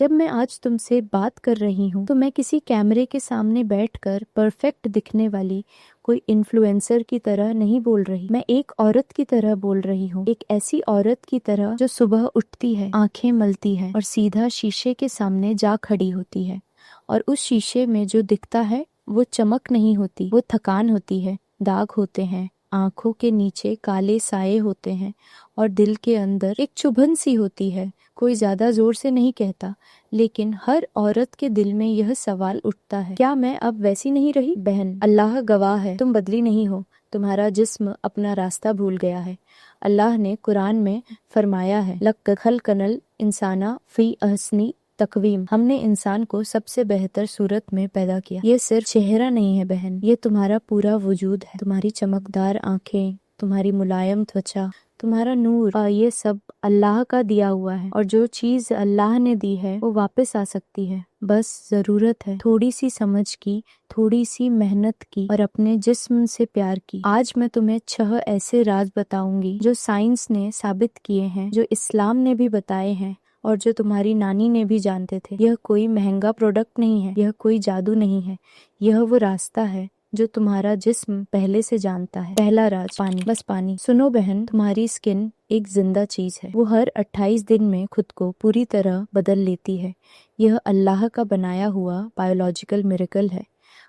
जब मैं आज तुमसे बात कर रही हूँ तो मैं किसी कैमरे के सामने बैठकर परफेक्ट दिखने वाली कोई इन्फ्लुएंसर की तरह नहीं बोल रही। मैं एक औरत की तरह बोल रही हूँ, एक ऐसी औरत की तरह जो सुबह उठती है, आंखें मलती है और सीधा शीशे के सामने जा खड़ी होती है, और उस शीशे में जो दिखता है वो चमक नहीं होती, वो थकान होती है, दाग होते हैं, आंखों के नीचे काले साए होते हैं और दिल के अंदर एक चुभन सी होती है। कोई ज्यादा जोर से नहीं कहता, लेकिन हर औरत के दिल में यह सवाल उठता है, क्या मैं अब वैसी नहीं रही? बहन, अल्लाह गवाह है, तुम बदली नहीं हो। तुम्हारा जिस्म अपना रास्ता भूल गया है। अल्लाह ने कुरान में फरमाया है, लक़द खलक़नल इंसाना फी अहसनी तकवीम, हमने इंसान को सबसे बेहतर सूरत में पैदा किया। ये सिर्फ चेहरा नहीं है बहन, ये तुम्हारा पूरा वजूद है। तुम्हारी चमकदार आंखें, तुम्हारी मुलायम त्वचा, तुम्हारा नूर, ये सब अल्लाह का दिया हुआ है, और जो चीज अल्लाह ने दी है वो वापस आ सकती है। बस जरूरत है थोड़ी सी समझ की, थोड़ी सी मेहनत की और अपने जिस्म से प्यार की। आज मैं तुम्हें 6 ऐसे राज बताऊंगी जो साइंस ने साबित किए हैं, जो इस्लाम ने भी बताए हैं और जो तुम्हारी नानी ने भी जानते थे। यह कोई महंगा प्रोडक्ट नहीं है, यह कोई जादू नहीं है, यह वो रास्ता है जो तुम्हारा जिस्म पहले से जानता है। पहला राज, पानी, बस पानी। सुनो बहन, तुम्हारी स्किन एक जिंदा चीज है, वो हर 28 दिन में खुद को पूरी तरह बदल लेती है। यह अल्लाह का बनाया हुआ बायोलॉजिकल मिरेकल है।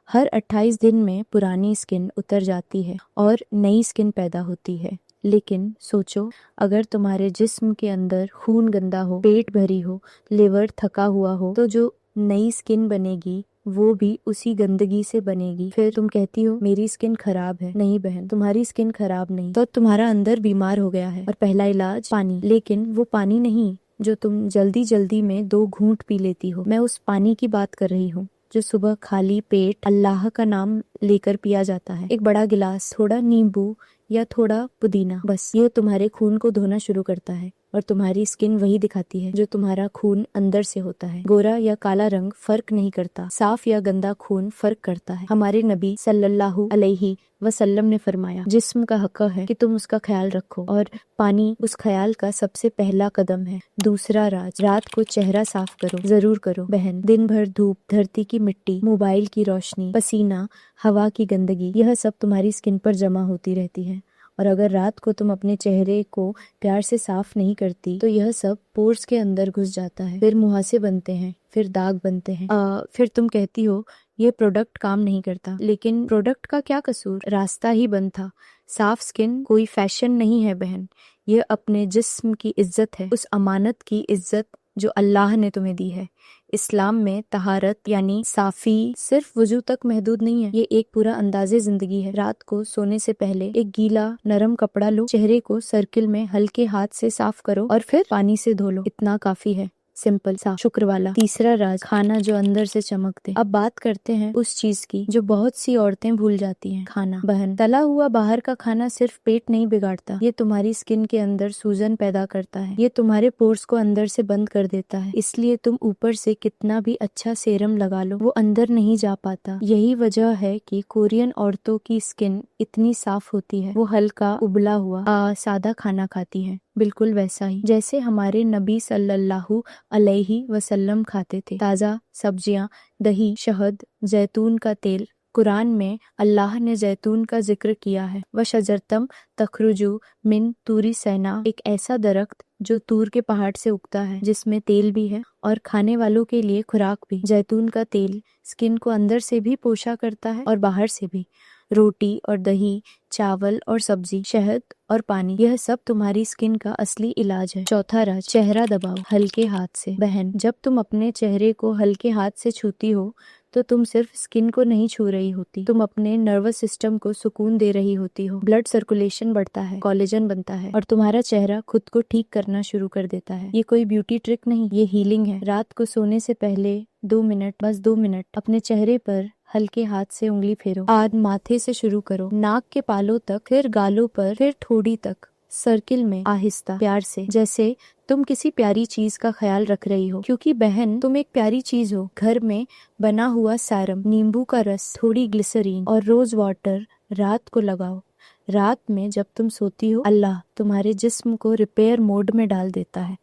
हर 28 दिन में पुरानी स्किन उतर जाती है और नई स्किन पैदा होती है। लेकिन सोचो, अगर तुम्हारे जिस्म के अंदर खून गंदा हो, पेट भरी हो, लिवर थका हुआ हो, तो जो नई स्किन बनेगी वो भी उसी गंदगी से बनेगी। फिर तुम कहती हो मेरी स्किन खराब है। नहीं बहन, तुम्हारी स्किन खराब नहीं, तो तुम्हारा अंदर बीमार हो गया है। और पहला इलाज पानी, लेकिन वो पानी नहीं जो तुम जल्दी जल्दी में 2 घूंट पी लेती हो। मैं उस पानी की बात कर रही हूँ जो सुबह खाली पेट अल्लाह का नाम लेकर पिया जाता है। एक बड़ा गिलास, थोड़ा नींबू या थोड़ा पुदीना, बस ये तुम्हारे खून को धोना शुरू करता है और तुम्हारी स्किन वही दिखाती है जो तुम्हारा खून अंदर से होता है। गोरा या काला रंग फर्क नहीं करता, साफ या गंदा खून फर्क करता है। हमारे नबी सल्लल्लाहु अलैहि वसल्लम ने फरमाया, जिस्म का हक है कि तुम उसका ख्याल रखो, और पानी उस ख्याल का सबसे पहला कदम है। दूसरा राज, रात को चेहरा साफ करो, जरूर करो बहन। दिन भर धूप, धरती की मिट्टी, मोबाइल की रोशनी, पसीना, हवा की गंदगी, यह सब तुम्हारी स्किन पर जमा होती रहती है। और अगर रात को तुम अपने चेहरे को प्यार से साफ नहीं करती तो यह सब पोर्स के अंदर घुस जाता है, फिर मुहासे बनते हैं, फिर दाग बनते हैं। फिर तुम कहती हो ये प्रोडक्ट काम नहीं करता, लेकिन प्रोडक्ट का क्या कसूर, रास्ता ही बंद था। साफ स्किन कोई फैशन नहीं है बहन, यह अपने जिस्म की इज्जत है, उस अमानत की इज्जत जो अल्लाह ने तुम्हें दी है। इस्लाम में तहारत यानी साफी सिर्फ वजू तक महदूद नहीं है, ये एक पूरा अंदाजे जिंदगी है। रात को सोने से पहले एक गीला नरम कपड़ा लो, चेहरे को सर्किल में हल्के हाथ से साफ करो और फिर पानी से धो लो, इतना काफी है। सिंपल सा, शुक्र वाला। तीसरा राज, खाना जो अंदर से चमकते। अब बात करते हैं उस चीज की जो बहुत सी औरतें भूल जाती हैं, खाना। बहन, तला हुआ बाहर का खाना सिर्फ पेट नहीं बिगाड़ता, ये तुम्हारी स्किन के अंदर सूजन पैदा करता है, ये तुम्हारे पोर्स को अंदर से बंद कर देता है। इसलिए तुम ऊपर से कितना भी अच्छा सेरम लगा लो, वो अंदर नहीं जा पाता। यही वजह है कि कोरियन औरतों की स्किन इतनी साफ होती है, वो हल्का उबला हुआ सादा खाना खाती है, बिल्कुल वैसा ही जैसे हमारे नबी सल्लल्लाहु अलैहि वसल्लम खाते थे। ताज़ा सब्जियां, दही, शहद, जैतून का तेल। कुरान में अल्लाह ने जैतून का जिक्र किया है। व शजरतम तखरुजु मिन तूरी सैना, एक ऐसा दरख्त जो तूर के पहाड़ से उगता है, जिसमें तेल भी है और खाने वालों के लिए खुराक भी। जैतून का तेल स्किन को अंदर से भी पोषा करता है और बाहर से भी। रोटी और दही, चावल और सब्जी, शहद और पानी, यह सब तुम्हारी स्किन का असली इलाज है। चौथा राज, चेहरा दबाओ हल्के हाथ से। बहन, जब तुम अपने चेहरे को हल्के हाथ से छूती हो तो तुम सिर्फ स्किन को नहीं छू रही होती, तुम अपने नर्वस सिस्टम को सुकून दे रही होती हो। ब्लड सर्कुलेशन बढ़ता है, कोलेजन बनता है और तुम्हारा चेहरा खुद को ठीक करना शुरू कर देता है। ये कोई ब्यूटी ट्रिक नहीं, ये हीलिंग है। रात को सोने से पहले 2 मिनट, बस 2 मिनट अपने चेहरे पर हल्के हाथ से उंगली फेरो। आज माथे से शुरू करो, नाक के बालों तक, फिर गालों पर, फिर ठोड़ी तक, सर्किल में, आहिस्ता, प्यार से, जैसे तुम किसी प्यारी चीज का ख्याल रख रही हो। क्योंकि बहन, तुम एक प्यारी चीज हो। घर में बना हुआ सेरम, नींबू का रस, थोड़ी ग्लिसरीन और रोज वाटर रात को लगाओ। रात में जब तुम सोती हो, अल्लाह तुम्हारे जिस्म को रिपेयर मोड में डाल देता है।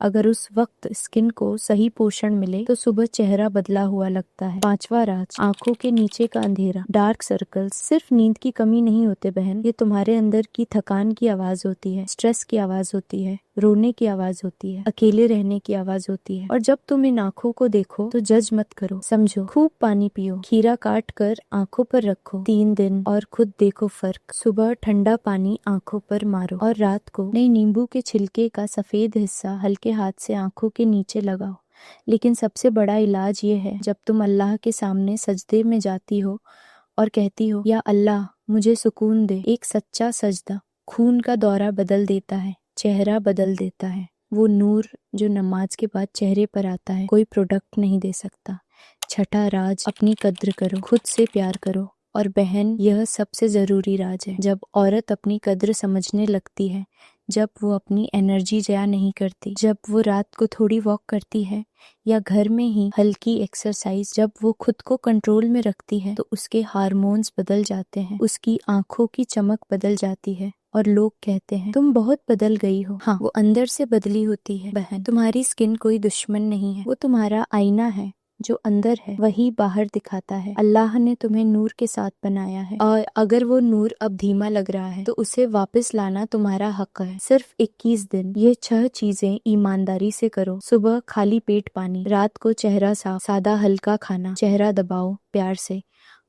अगर उस वक्त स्किन को सही पोषण मिले तो सुबह चेहरा बदला हुआ लगता है। 5वां राज, आंखों के नीचे का अंधेरा, डार्क सर्कल्स सिर्फ नींद की कमी नहीं होते बहन, ये तुम्हारे अंदर की थकान की आवाज होती है, स्ट्रेस की आवाज होती है, रोने की आवाज होती है, अकेले रहने की आवाज होती है। और जब तुम इन आंखों को देखो तो जज मत करो, समझो। खूब पानी पियो, खीरा काट कर आंखों पर रखो 3 दिन और खुद देखो फर्क। सुबह ठंडा पानी आंखों पर मारो और रात को नई नींबू के छिलके का सफेद हिस्सा हल्के हाथ से आंखों के नीचे लगाओ। लेकिन सबसे बड़ा इलाज ये है, जब तुम अल्लाह के सामने सजदे में जाती हो और कहती हो, या अल्लाह मुझे सुकून दे। एक सच्चा सजदा खून का दौरा बदल देता है, चेहरा बदल देता है। वो नूर जो नमाज के बाद चेहरे पर आता है कोई प्रोडक्ट नहीं दे सकता। 6ठा राज, अपनी कद्र करो, खुद से प्यार करो। और बहन, यह सबसे जरूरी राज है। जब औरत अपनी कद्र समझने लगती है, जब वो अपनी एनर्जी ज़ाया नहीं करती, जब वो रात को थोड़ी वॉक करती है या घर में ही हल्की एक्सरसाइज, जब वो खुद को कंट्रोल में रखती है, तो उसके हार्मोन्स बदल जाते हैं, उसकी आंखों की चमक बदल जाती है और लोग कहते हैं तुम बहुत बदल गई हो। हाँ, वो अंदर से बदली होती है बहन। तुम्हारी स्किन कोई दुश्मन नहीं है, वो तुम्हारा आईना है। जो अंदर है वही बाहर दिखाता है। अल्लाह ने तुम्हें नूर के साथ बनाया है और अगर वो नूर अब धीमा लग रहा है तो उसे वापस लाना तुम्हारा हक है। सिर्फ 21 दिन ये 6 चीजें ईमानदारी से करो। सुबह खाली पेट पानी, रात को चेहरा साफ, सादा हल्का खाना, चेहरा दबाओ प्यार से,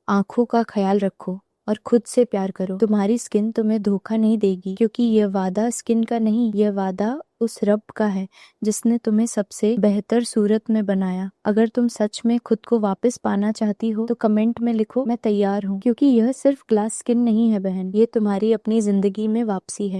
आंखों का ख्याल रखो और खुद से प्यार करो। तुम्हारी स्किन तुम्हें धोखा नहीं देगी, क्योंकि यह वादा स्किन का नहीं, यह वादा उस रब का है जिसने तुम्हें सबसे बेहतर सूरत में बनाया। अगर तुम सच में खुद को वापस पाना चाहती हो तो कमेंट में लिखो मैं तैयार हूँ, क्योंकि यह सिर्फ ग्लास स्किन नहीं है बहन, ये तुम्हारी अपनी जिंदगी में वापसी है।